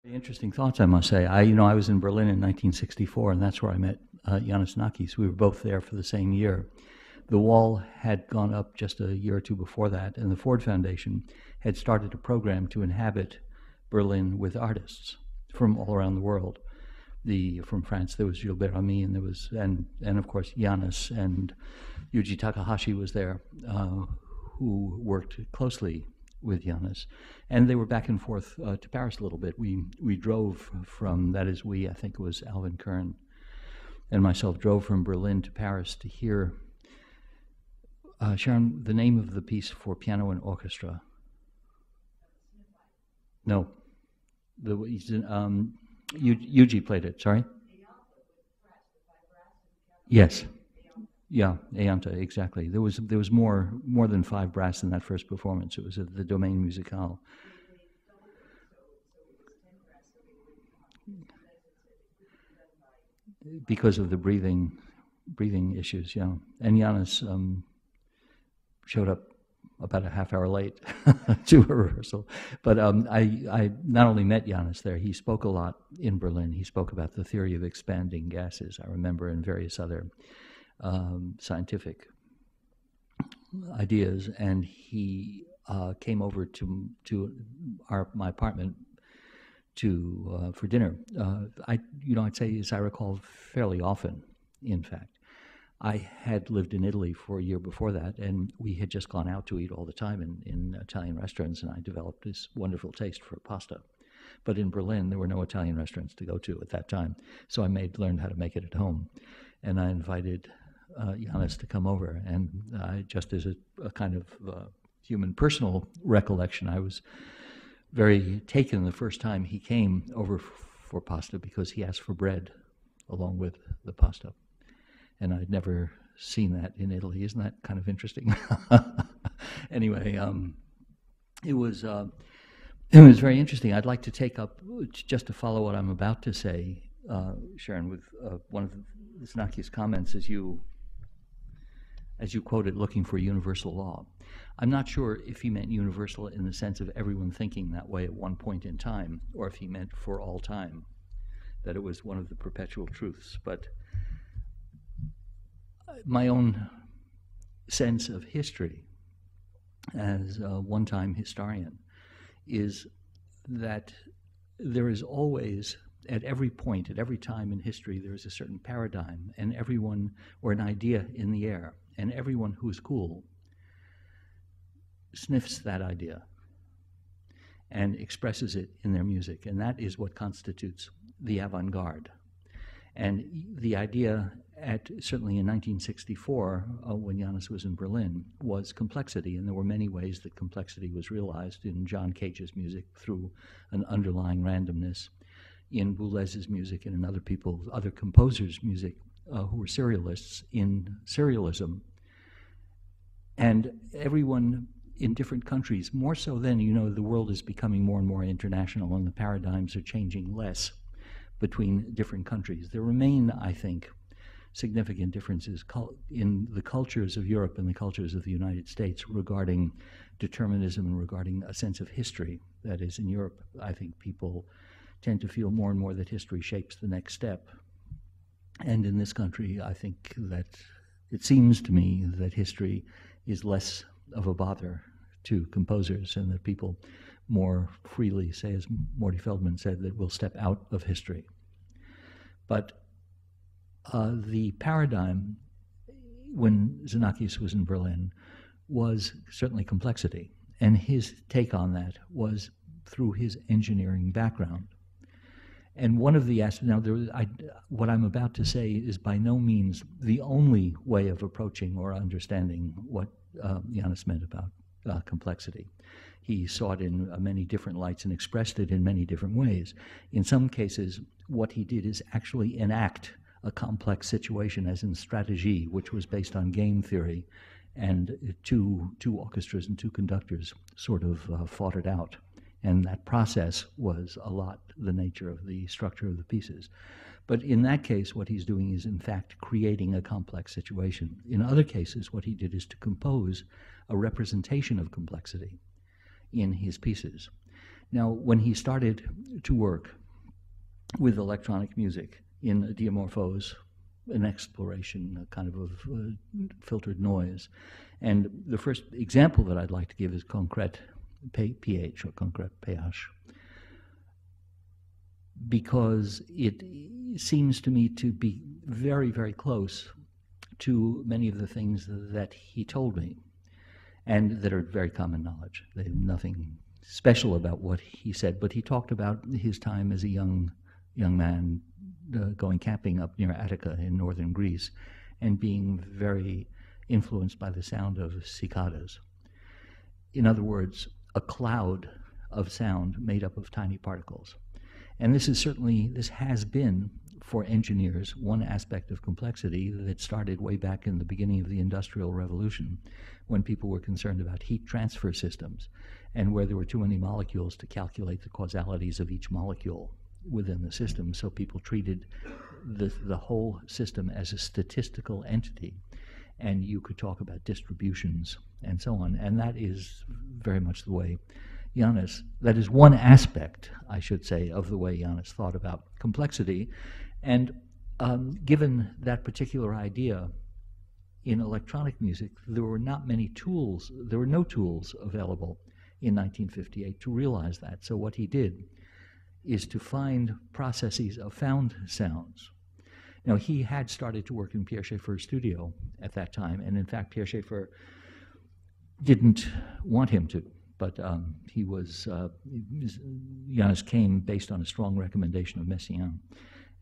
Interesting thoughts, I must say. I was in Berlin in 1964, and that's where I met Xenakis. We were both there for the same year. The wall had gone up just a year or two before that, and the Ford Foundation had started a program to inhabit Berlin with artists from all around the world. From France there was Gilbert Ramy, and and of course Janis, and Yuji Takahashi was there, who worked closely with Janis, and they were back and forth to Paris a little bit. We drove from, that is we, I think it was Alvin Kern and myself, drove from Berlin to Paris to hear, Sharon, the name of the piece for piano and orchestra. No, Yuji played it. Sorry. Yes. Yeah, Ayanta, exactly. There was more than five brass in that first performance. It was at the Domaine Musicale. Because of the breathing issues, yeah. And Janis showed up about a half hour late to a rehearsal. But I not only met Janis there, he spoke a lot in Berlin. He spoke about the theory of expanding gases, I remember, and various other scientific ideas. And he came over to my apartment for dinner. I'd say, as I recall, fairly often, in fact. I had lived in Italy for a year before that, and we had just gone out to eat all the time in Italian restaurants, and I developed this wonderful taste for pasta. But in Berlin, there were no Italian restaurants to go to at that time, so I learned how to make it at home. And I invited Janis to come over, and just as a kind of human personal recollection, I was very taken the first time he came over for pasta, because he asked for bread along with the pasta. And I'd never seen that in Italy. Isn't that kind of interesting? Anyway, it was very interesting. I'd like to take up, just to follow what I'm about to say, Sharon, with one of Xenakis' comments, as you quoted, looking for universal law. I'm not sure if he meant universal in the sense of everyone thinking that way at one point in time, or if he meant for all time, that it was one of the perpetual truths. But my own sense of history as a one-time historian is that there is always, at every point, at every time in history, there is a certain paradigm, and everyone, or an idea in the air, and everyone who's cool sniffs that idea and expresses it in their music, and that is what constitutes the avant-garde. And the idea, certainly in 1964, when Janis was in Berlin, was complexity, and there were many ways that complexity was realized in John Cage's music through an underlying randomness, in Boulez's music, and in other composers' music who were serialists, in serialism. And everyone in different countries, more so than, the world is becoming more and more international, and the paradigms are changing less between different countries. There remain, I think, significant differences in the cultures of Europe and the cultures of the United States regarding determinism and regarding a sense of history. That is, in Europe, I think people tend to feel more and more that history shapes the next step. And in this country, I think that it seems to me that history is less of a bother to composers, and that people more freely say, as Morty Feldman said, that we'll step out of history. But the paradigm, when Xenakis was in Berlin, was certainly complexity. And his take on that was through his engineering background. And one of the aspects, what I'm about to say is by no means the only way of approaching or understanding what Janis meant about complexity. He saw it in many different lights and expressed it in many different ways. In some cases, what he did is actually enact a complex situation, as in Strategie, which was based on game theory, and two orchestras and two conductors sort of fought it out. And that process was a lot the nature of the structure of the pieces. But in that case, what he's doing is, in fact, creating a complex situation. In other cases, what he did is to compose a representation of complexity in his pieces. Now, when he started to work with electronic music in Diamorphose, an exploration, a kind of filtered noise, and the first example that I'd like to give is concrete pH or concrete pH, because it seems to me to be very, very close to many of the things that he told me, and that are very common knowledge. They have nothing special about what he said, but he talked about his time as a young man going camping up near Attica in northern Greece and being very influenced by the sound of cicadas. In other words, a cloud of sound made up of tiny particles. And this has been, for engineers, one aspect of complexity that started way back in the beginning of the Industrial Revolution, when people were concerned about heat transfer systems and where there were too many molecules to calculate the causalities of each molecule within the system. So people treated the whole system as a statistical entity, and you could talk about distributions and so on. And that is very much the way that is one aspect, I should say, of the way Yannis thought about complexity. And given that particular idea, in electronic music, there were not many tools, there were no tools available in 1958 to realize that. So what he did is to find processes of found sounds. Now, he had started to work in Pierre Schaeffer's studio at that time, and in fact, Pierre Schaeffer didn't want him to. But Yannis came based on a strong recommendation of Messiaen.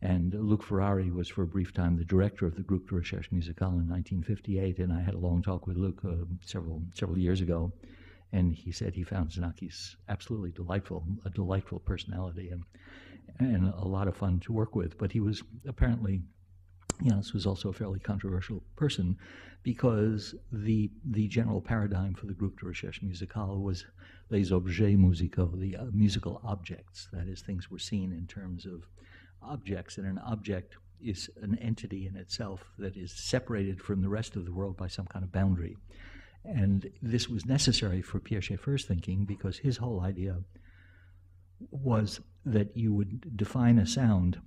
And Luc Ferrari was for a brief time the director of the Groupe de Recherche Musicale in 1958, and I had a long talk with Luc several years ago, and he said he found Xenakis absolutely delightful, a delightful personality, and a lot of fun to work with. But he was apparently, Yannis was also a fairly controversial person, because the general paradigm for the Groupe de Recherche Musicale was les objets musicaux, the musical objects. That is, things were seen in terms of objects, and an object is an entity in itself that is separated from the rest of the world by some kind of boundary. And this was necessary for Pierre Schaeffer's thinking, because his whole idea was that you would define a sound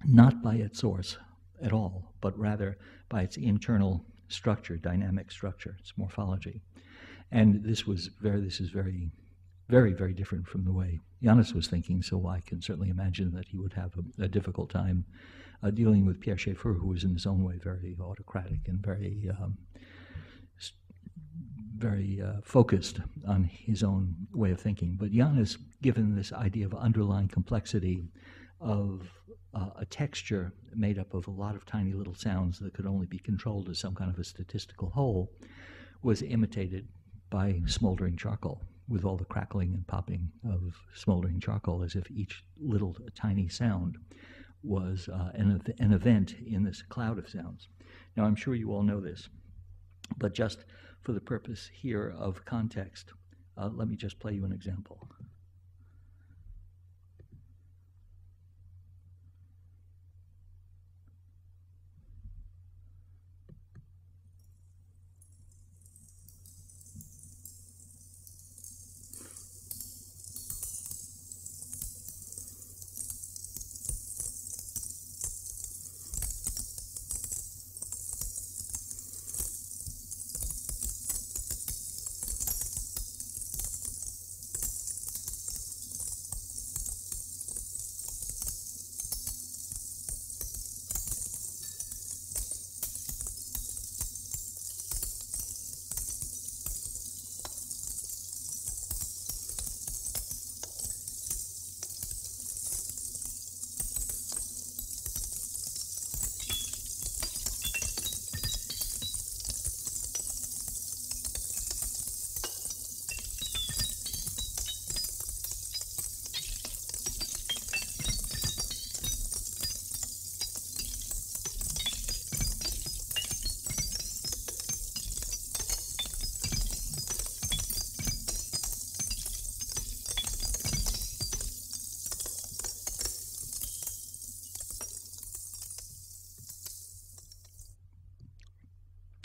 not by its source at all, but rather by its internal structure, dynamic structure, its morphology. And this is very, very, very different from the way Yannis was thinking, so I can certainly imagine that he would have a difficult time dealing with Pierre Schaeffer, who was in his own way very autocratic and very focused on his own way of thinking. But Yannis, given this idea of underlying complexity of a texture made up of a lot of tiny little sounds that could only be controlled as some kind of a statistical whole, was imitated by smoldering charcoal, with all the crackling and popping of smoldering charcoal, as if each little tiny sound was an event in this cloud of sounds. Now, I'm sure you all know this, but just for the purpose here of context, let me just play you an example.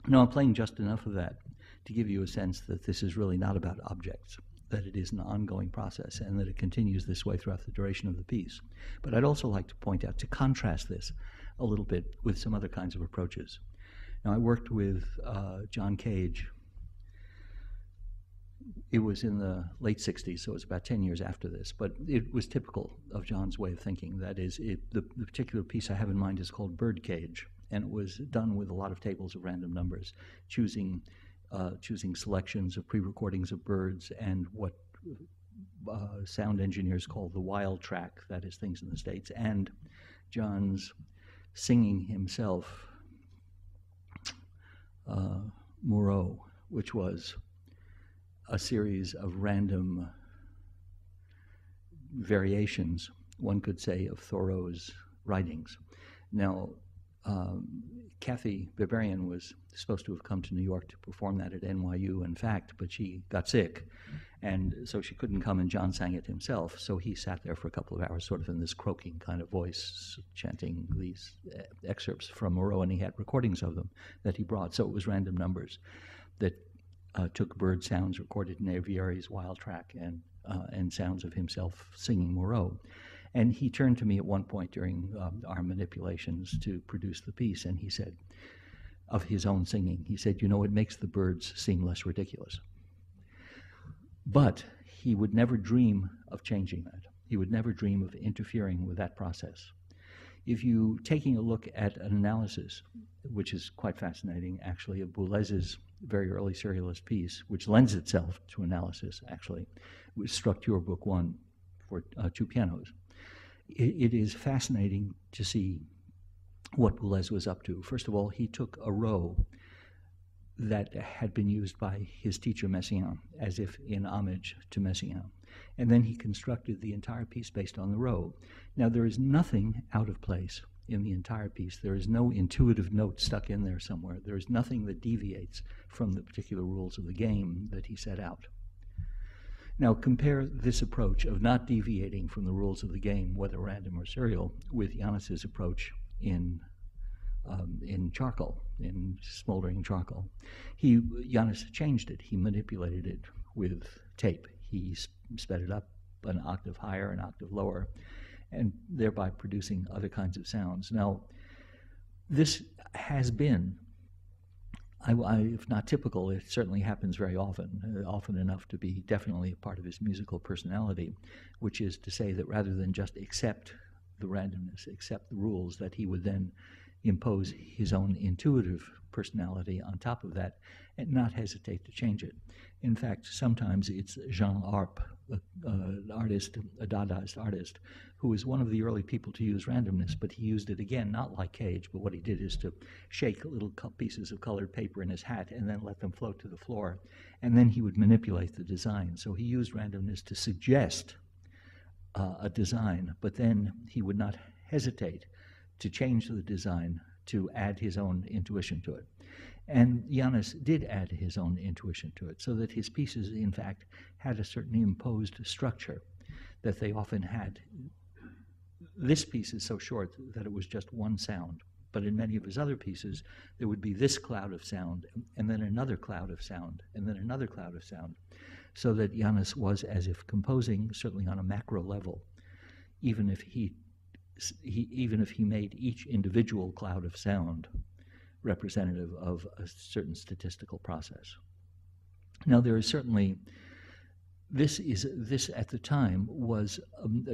No, I'm playing just enough of that to give you a sense that this is really not about objects. that it is an ongoing process and that it continues this way throughout the duration of the piece. But I'd also like to point out, to contrast this a little bit with some other kinds of approaches. Now, I worked with John Cage. It was in the late 60s, so it was about 10 years after this, but it was typical of John's way of thinking. That is, the particular piece I have in mind is called Birdcage, and it was done with a lot of tables of random numbers, choosing selections of pre-recordings of birds and what sound engineers call the wild track, that is, things in the States, and John's singing himself Moreau, which was a series of random variations, one could say, of Thoreau's writings. Now, Kathy Barbarian was supposed to have come to New York to perform that at NYU, in fact, but she got sick, and so she couldn't come, and John sang it himself. So he sat there for a couple of hours, sort of in this croaking kind of voice, chanting these excerpts from Moreau, and he had recordings of them that he brought. So it was random numbers that took bird sounds recorded in Aviary's wild track and sounds of himself singing Moreau. And he turned to me at one point during our manipulations to produce the piece, and he said, of his own singing, he said, you know, it makes the birds seem less ridiculous. But he would never dream of changing that. He would never dream of interfering with that process. If you, taking a look at an analysis, which is quite fascinating, actually, of Boulez's very early serialist piece, which lends itself to analysis, actually, with Structure Book 1 for two pianos, it is fascinating to see what Boulez was up to. First of all, he took a row that had been used by his teacher Messiaen, as if in homage to Messiaen. And then he constructed the entire piece based on the row. Now, there is nothing out of place in the entire piece. There is no intuitive note stuck in there somewhere. There is nothing that deviates from the particular rules of the game that he set out. Now, compare this approach of not deviating from the rules of the game, whether random or serial, with Janis's approach in charcoal, in smoldering charcoal. Janis changed it. He manipulated it with tape. He sped it up an octave higher, an octave lower, and thereby producing other kinds of sounds. Now, this has been, if not typical, it certainly happens very often, often enough to be definitely a part of his musical personality, which is to say that rather than just accept the randomness, accept the rules, that he would then impose his own intuitive personality on top of that and not hesitate to change it. In fact, sometimes it's Jean Arp, an artist, a Dadaist artist, who was one of the early people to use randomness, but he used it again, not like Cage, but what he did is to shake little pieces of colored paper in his hat and then let them float to the floor, and then he would manipulate the design. So he used randomness to suggest a design, but then he would not hesitate to change the design to add his own intuition to it. And Janis did add his own intuition to it, so that his pieces, in fact, had a certain imposed structure that they often had. This piece is so short that it was just one sound, but in many of his other pieces, there would be this cloud of sound, and then another cloud of sound, and then another cloud of sound, so that Janis was as if composing, certainly on a macro level, even if he made each individual cloud of sound representative of a certain statistical process. Now, there is certainly, this at the time was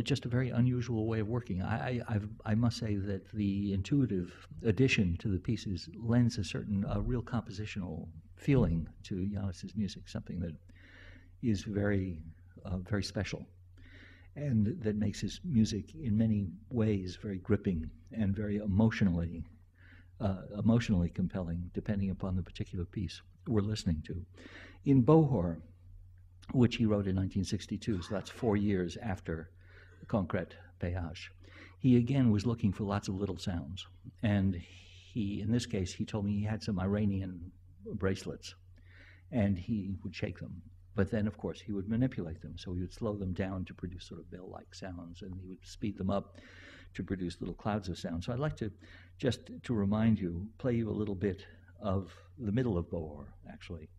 just a very unusual way of working. I must say that the intuitive addition to the pieces lends a certain real compositional feeling to Janis's music, something that is very, very special, and that makes his music in many ways very gripping and very emotionally compelling, depending upon the particular piece we're listening to. In Bohor, which he wrote in 1962, so that's 4 years after Concrete Péage, he again was looking for lots of little sounds. And in this case, he told me he had some Iranian bracelets, and he would shake them. But then, of course, he would manipulate them. So he would slow them down to produce sort of bell-like sounds, and he would speed them up to produce little clouds of sound. So I'd like to, just to remind you, play you a little bit of the middle of Bohor, actually.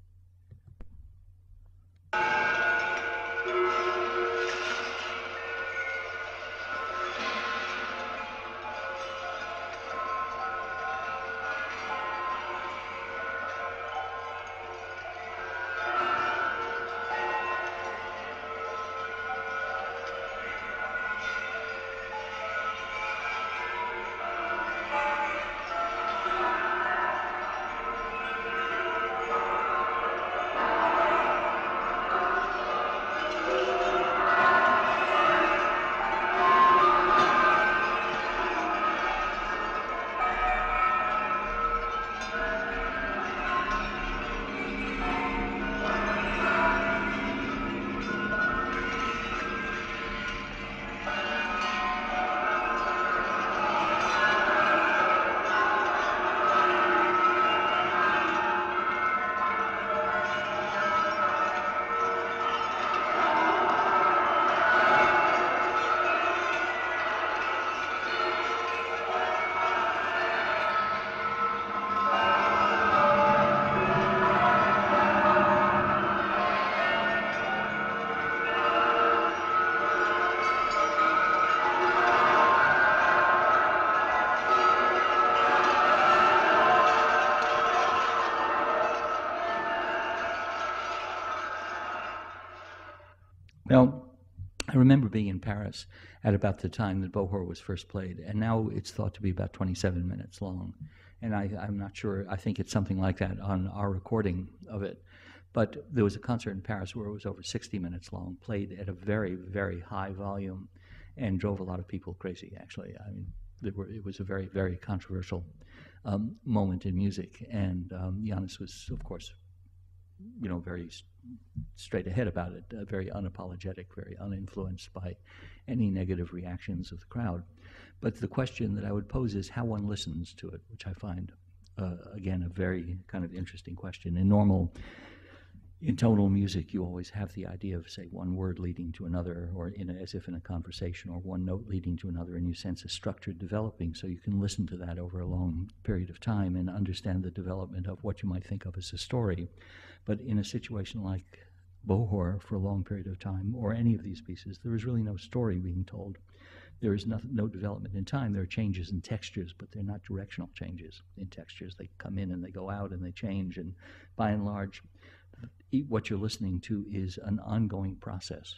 Now, I remember being in Paris at about the time that Bohor was first played, and now it's thought to be about 27 minutes long. And I'm not sure, I think it's something like that on our recording of it. But there was a concert in Paris where it was over 60 minutes long, played at a very, very high volume, and drove a lot of people crazy, actually. I mean, it was a very, very controversial moment in music. And Janis was, of course, very straight ahead about it, very unapologetic, very uninfluenced by any negative reactions of the crowd. But the question that I would pose is how one listens to it, which I find, again, a very kind of interesting question. In tonal music, you always have the idea of, say, one word leading to another, or as if in a conversation, or one note leading to another, and you sense a structure developing, so you can listen to that over a long period of time and understand the development of what you might think of as a story. But in a situation like Bohor, for a long period of time, or any of these pieces, there is really no story being told. There is no development in time. There are changes in textures, but they're not directional changes in textures. They come in and they go out and they change, and by and large, what you're listening to is an ongoing process.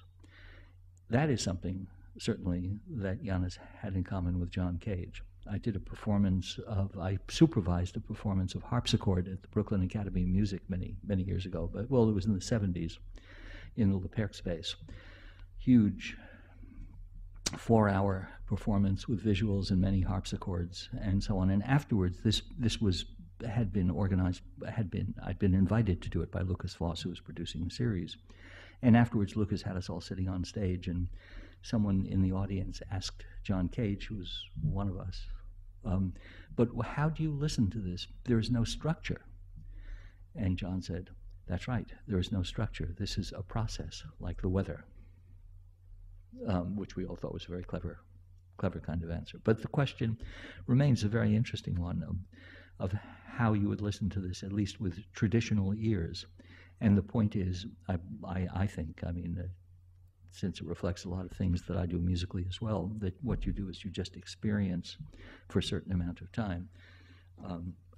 That is something, certainly, that Janis had in common with John Cage. I supervised a performance of Harpsichord at the Brooklyn Academy of Music many, many years ago, but, well, it was in the 70s in the Le Perc space. Huge 4-hour performance with visuals and many harpsichords and so on. And afterwards, this had been organized, I'd been invited to do it by Lucas Voss, who was producing the series. And afterwards, Lucas had us all sitting on stage, and someone in the audience asked John Cage, who was one of us, but how do you listen to this? There is no structure. And John said, that's right, there is no structure. This is a process, like the weather, which we all thought was a very clever kind of answer. But the question remains a very interesting one of how you would listen to this, at least with traditional ears. And the point is, I think, since it reflects a lot of things that I do musically as well, that what you do is you just experience for a certain amount of time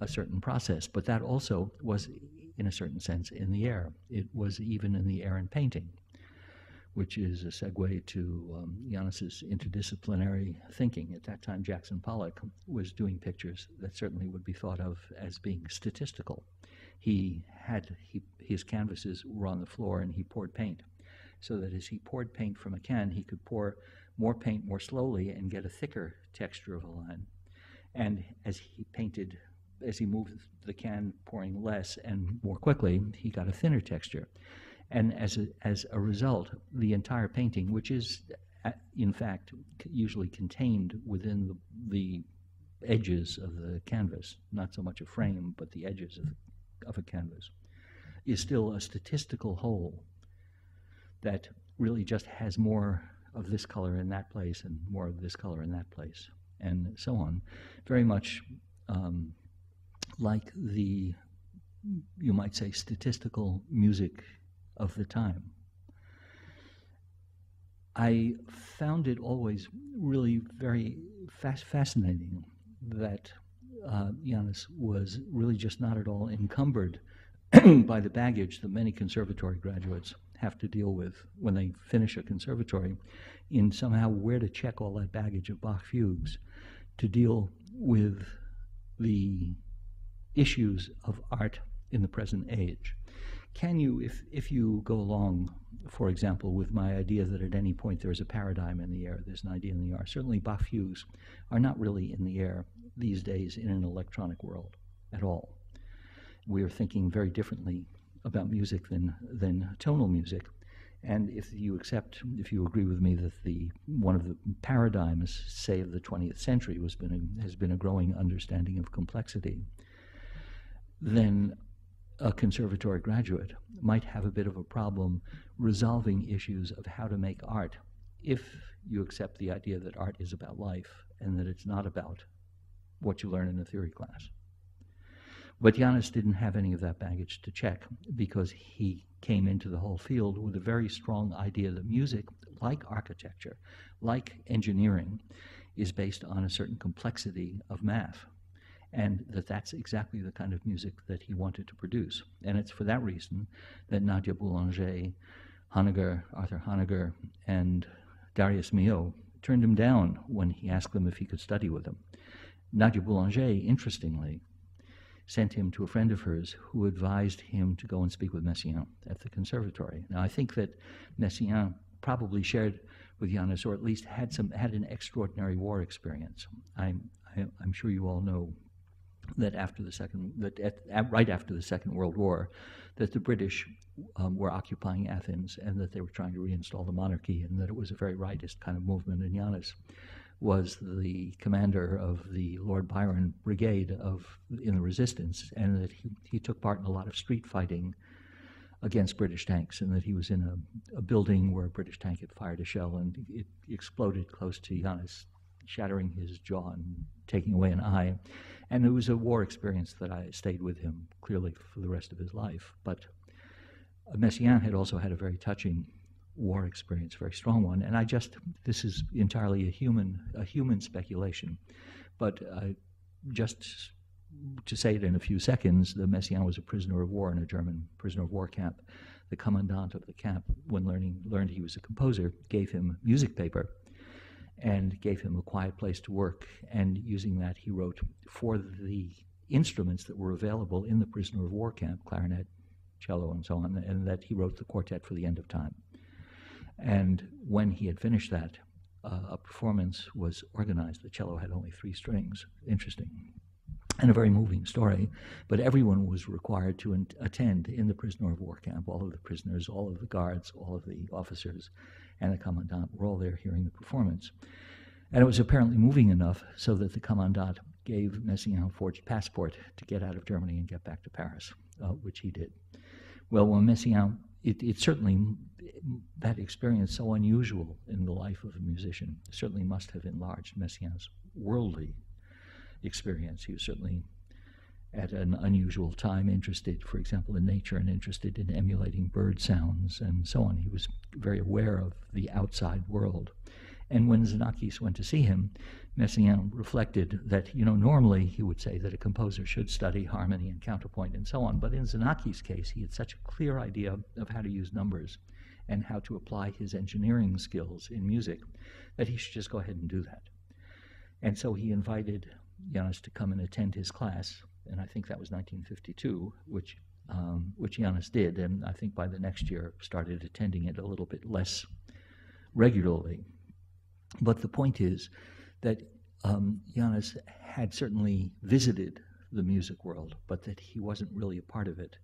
a certain process. But that also was, in a certain sense, in the air. It was even in the air in painting, which is a segue to Janis's interdisciplinary thinking. At that time, Jackson Pollock was doing pictures that certainly would be thought of as being statistical. His canvases were on the floor, and he poured paint, so that as he poured paint from a can, he could pour more paint more slowly and get a thicker texture of a line. And as he moved the can pouring less and more quickly, he got a thinner texture. And as a result, the entire painting, which is, in fact, usually contained within the edges of the canvas, not so much a frame, but the edges of a canvas, is still a statistical whole that really just has more of this color in that place and more of this color in that place, and so on. Very much like the, you might say, statistical music of the time. I found it always really very fascinating that Janis was really just not at all encumbered by the baggage that many conservatory graduates have to deal with when they finish a conservatory, in somehow where to check all that baggage of Bach fugues to deal with the issues of art in the present age. Can you, if you go along, for example, with my idea that at any point there is a paradigm in the air, there's an idea in the air, certainly Bach fugues are not really in the air these days in an electronic world at all. We are thinking very differently about music than tonal music. And if you agree with me that one of the paradigms, say, of the 20th century has been a growing understanding of complexity, then a conservatory graduate might have a bit of a problem resolving issues of how to make art if you accept the idea that art is about life and that it's not about what you learn in a theory class. But Janis didn't have any of that baggage to check, because he came into the whole field with a very strong idea that music, like architecture, like engineering, is based on a certain complexity of math, and that's exactly the kind of music that he wanted to produce. And it's for that reason that Nadia Boulanger Arthur Honegger, and Darius Milhaud turned him down when he asked them if he could study with them. Nadia Boulanger, interestingly, sent him to a friend of hers who advised him to go and speak with Messiaen at the conservatory. Now, I think that Messiaen probably shared with Janis, or at least had an extraordinary war experience. I'm sure you all know that right after the Second World War, that the British were occupying Athens and that they were trying to reinstall the monarchy, and that it was a very rightist kind of movement. And Janis was the commander of the Lord Byron Brigade in the resistance, and that he took part in a lot of street fighting against British tanks, and that he was in a building where a British tank had fired a shell and it exploded close to Janis, shattering his jaw and taking away an eye. And it was a war experience that I stayed with him clearly for the rest of his life. But Messiaen had also had a very touching war experience, a very strong one. And this is entirely a human speculation, but just to say it in a few seconds, the Messiaen was a prisoner of war in a German prisoner of war camp. The commandant of the camp, when learned he was a composer, gave him music paper and gave him a quiet place to work. And using that, he wrote for the instruments that were available in the prisoner of war camp, clarinet, cello, and so on, and that he wrote the quartet for the end of time. And when he had finished that, a performance was organized. The cello had only 3 strings. Interesting. And a very moving story, but everyone was required to attend in the prisoner of war camp. All of the prisoners, all of the guards, all of the officers, and the commandant were all there hearing the performance. And it was apparently moving enough so that the commandant gave Messiaen a forged passport to get out of Germany and get back to Paris, which he did. Well, when Messiaen, it certainly, that experience so unusual in the life of a musician, certainly must have enlarged Messiaen's worldly experience. He was certainly at an unusual time interested, for example, in nature and interested in emulating bird sounds and so on. He was very aware of the outside world. And when Xenakis went to see him, Messiaen reflected that, normally he would say that a composer should study harmony and counterpoint and so on, but in Xenakis' case, he had such a clear idea of how to use numbers and how to apply his engineering skills in music that he should just go ahead and do that. And so he invited Janis to come and attend his class, and I think that was 1952, which Janis did, and I think by the next year started attending it a little bit less regularly. But the point is that Janis had certainly visited the music world, but that he wasn't really a part of it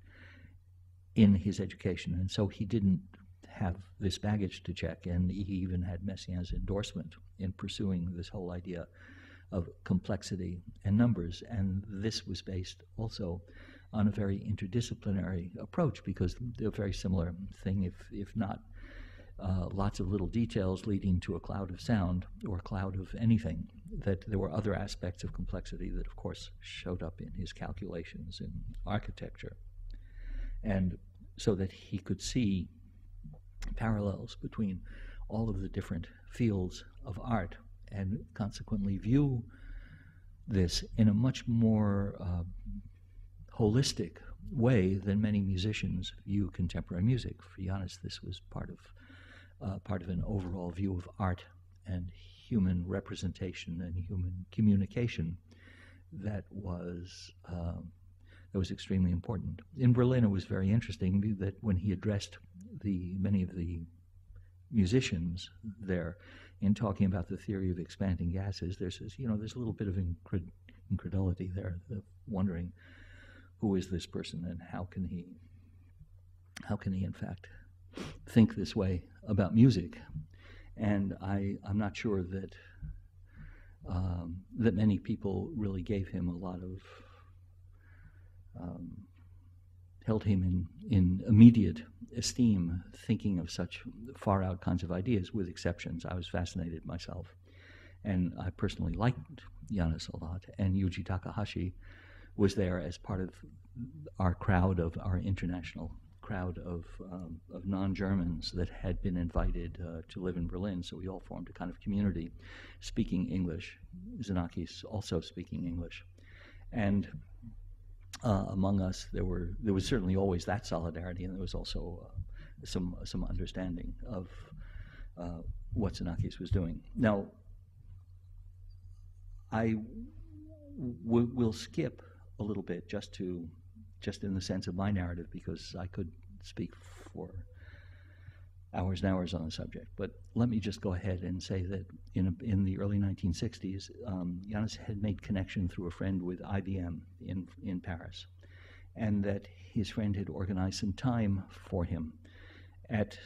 in his education, and so he didn't have this baggage to check, and he even had Messiaen's endorsement in pursuing this whole idea of complexity and numbers. And this was based also on a very interdisciplinary approach, because they're a very similar thing, if not lots of little details leading to a cloud of sound or a cloud of anything, that there were other aspects of complexity that, of course, showed up in his calculations in architecture. And so that he could see parallels between all of the different fields of art and consequently view this in a much more holistic way than many musicians view contemporary music. For Janis, this was part of an overall view of art and human representation and human communication that was extremely important. In Berlin, it was very interesting that when he addressed many of the musicians there in talking about the theory of expanding gases, there's a little bit of incredulity there, wondering who is this person and how can he in fact think this way about music. And I'm not sure that that many people really gave him a lot of held him in immediate esteem, thinking of such far out kinds of ideas, with exceptions. I was fascinated myself, and I personally liked Janis a lot. And Yuji Takahashi was there as part of our crowd, of our international crowd of non-Germans that had been invited to live in Berlin. So we all formed a kind of community speaking English, Xenakis also speaking English. And among us, there was certainly always that solidarity, and there was also some understanding of what Xenakis was doing. Now, I will skip a little bit just in the sense of my narrative, because I could speak for hours and hours on the subject. But let me just go ahead and say that in the early 1960s, Janis had made connection through a friend with IBM in Paris, and that his friend had organized some time for him at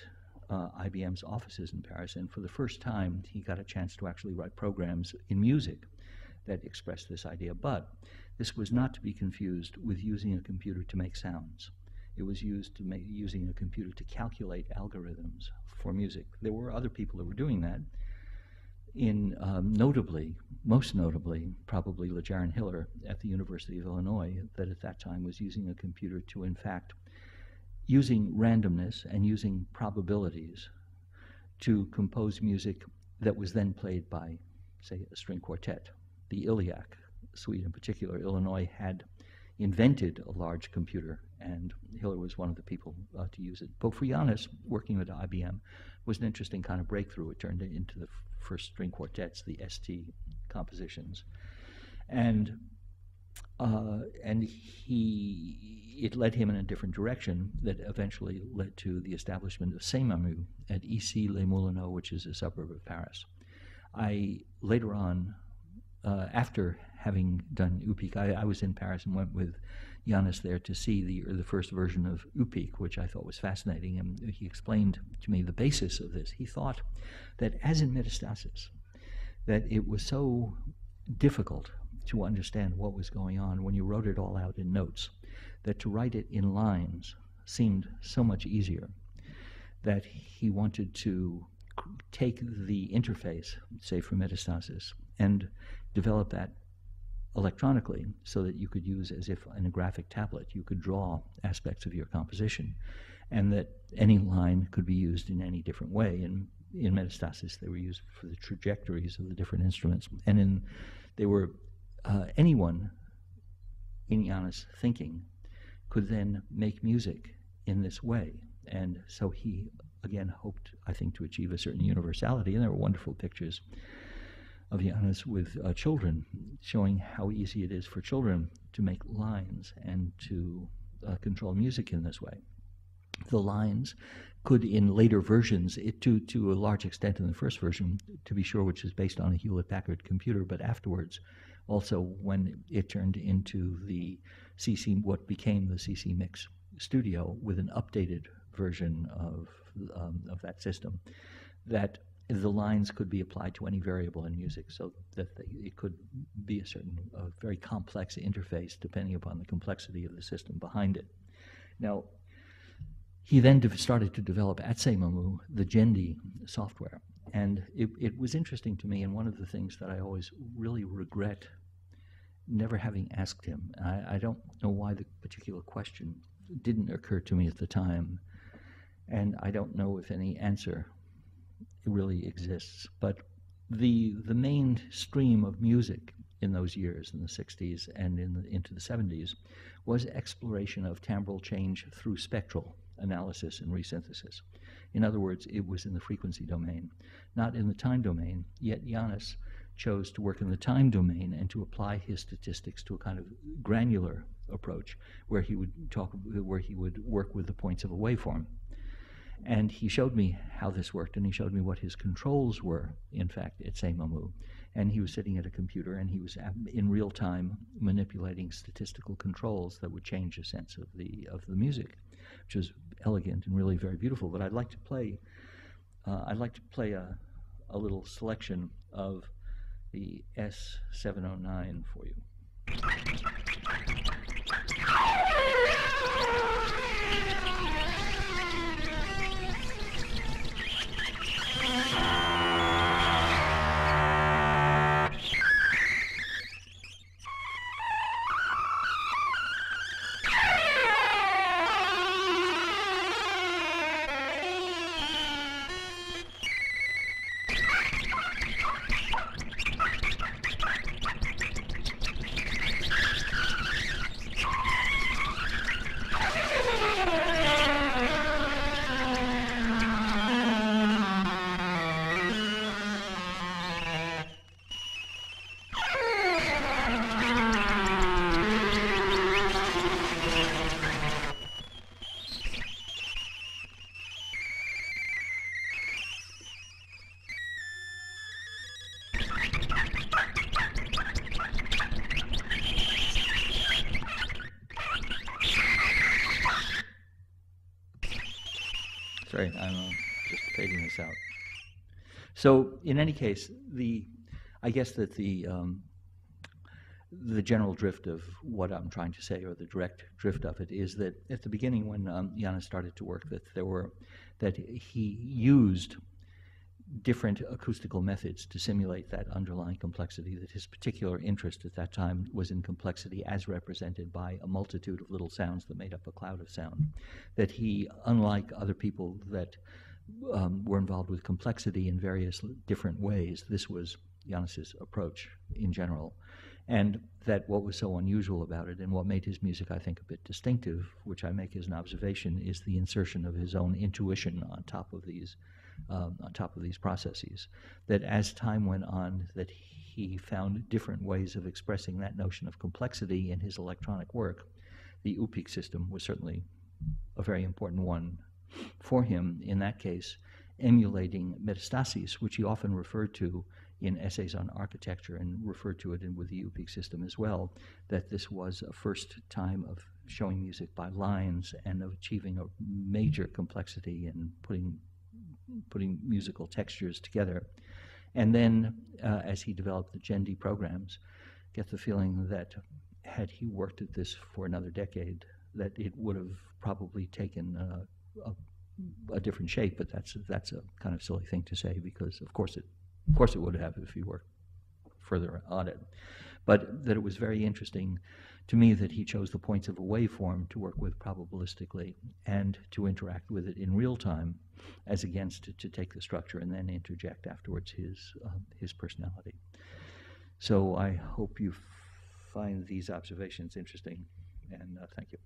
IBM's offices in Paris, and for the first time he got a chance to actually write programs in music that expressed this idea. But this was not to be confused with using a computer to make sounds. It was using a computer to calculate algorithms for music. There were other people that were doing that. Most notably, probably LeJaron Hiller at the University of Illinois, that at that time was using a computer to, in fact, using randomness and using probabilities to compose music that was then played by, say, a string quartet. The Iliac suite in particular, Illinois had invented a large computer, and Hiller was one of the people to use it. But for Janis, working with IBM was an interesting kind of breakthrough. It turned into the first string quartets, the ST compositions. And it led him in a different direction that eventually led to the establishment of Saint-Mamou at Issy-les-Moulineaux, which is a suburb of Paris. I later on, after having done UPIC, I was in Paris and went with Janis there to see the first version of UPIC, which I thought was fascinating, and he explained to me the basis of this. He thought that, as in Metastasis, that it was so difficult to understand what was going on when you wrote it all out in notes, that to write it in lines seemed so much easier, that he wanted to take the interface, say for Metastasis, and develop that electronically so that you could use, as if in a graphic tablet, you could draw aspects of your composition, and that any line could be used in any different way. And in Metastasis, they were used for the trajectories of the different instruments. And they were, anyone in Janis' thinking could then make music in this way. And so he, again, hoped, I think, to achieve a certain universality. And there were wonderful pictures of Janis with children, showing how easy it is for children to make lines and to control music in this way. The lines could, in later versions, to a large extent in the first version, to be sure, which is based on a Hewlett-Packard computer, but afterwards, also when it turned into the CC, what became the CC Mix Studio, with an updated version of that system, that the lines could be applied to any variable in music, so that it could be a certain very complex interface depending upon the complexity of the system behind it. Now, he then started to develop at Saint-Mamou the Gendi software, and it was interesting to me, and one of the things that I always really regret never having asked him. I don't know why the particular question didn't occur to me at the time, and I don't know if any answer really exists, but the main stream of music in those years, in the 60s and into the 70s, was exploration of timbral change through spectral analysis and resynthesis. In other words, it was in the frequency domain, not in the time domain, yet Janis chose to work in the time domain and to apply his statistics to a kind of granular approach where he would work with the points of a waveform. And he showed me how this worked, and he showed me what his controls were, in fact, at Saint-Mamou. And he was sitting at a computer, and he was in real time manipulating statistical controls that would change the sense of the music, which was elegant and really very beautiful. But I'd like to play a little selection of the S709 for you. Sorry, I'm just fading this out. So, in any case, I guess that the general drift of what I'm trying to say, or the direct drift of it, is that at the beginning, when Janis started to work, that he used different acoustical methods to simulate that underlying complexity, that his particular interest at that time was in complexity as represented by a multitude of little sounds that made up a cloud of sound. That he, unlike other people that were involved with complexity in various different ways, this was Janis's approach in general. And that what was so unusual about it, and what made his music, I think, a bit distinctive, which I make as an observation, is the insertion of his own intuition on top of these processes. That as time went on, that he found different ways of expressing that notion of complexity in his electronic work. The UPIC system was certainly a very important one for him in that case, emulating metastases, which he often referred to in essays on architecture, and referred to it with the UPIC system as well, that this was a first time of showing music by lines and of achieving a major complexity and putting musical textures together. And then, as he developed the Gen D programs, get the feeling that had he worked at this for another decade, that it would have probably taken a different shape. But that's a kind of silly thing to say, because of course it would have if he worked further on it. But that it was very interesting to me that he chose the points of a waveform to work with probabilistically and to interact with it in real time, as against to take the structure and then interject afterwards his personality. So I hope you find these observations interesting, and thank you.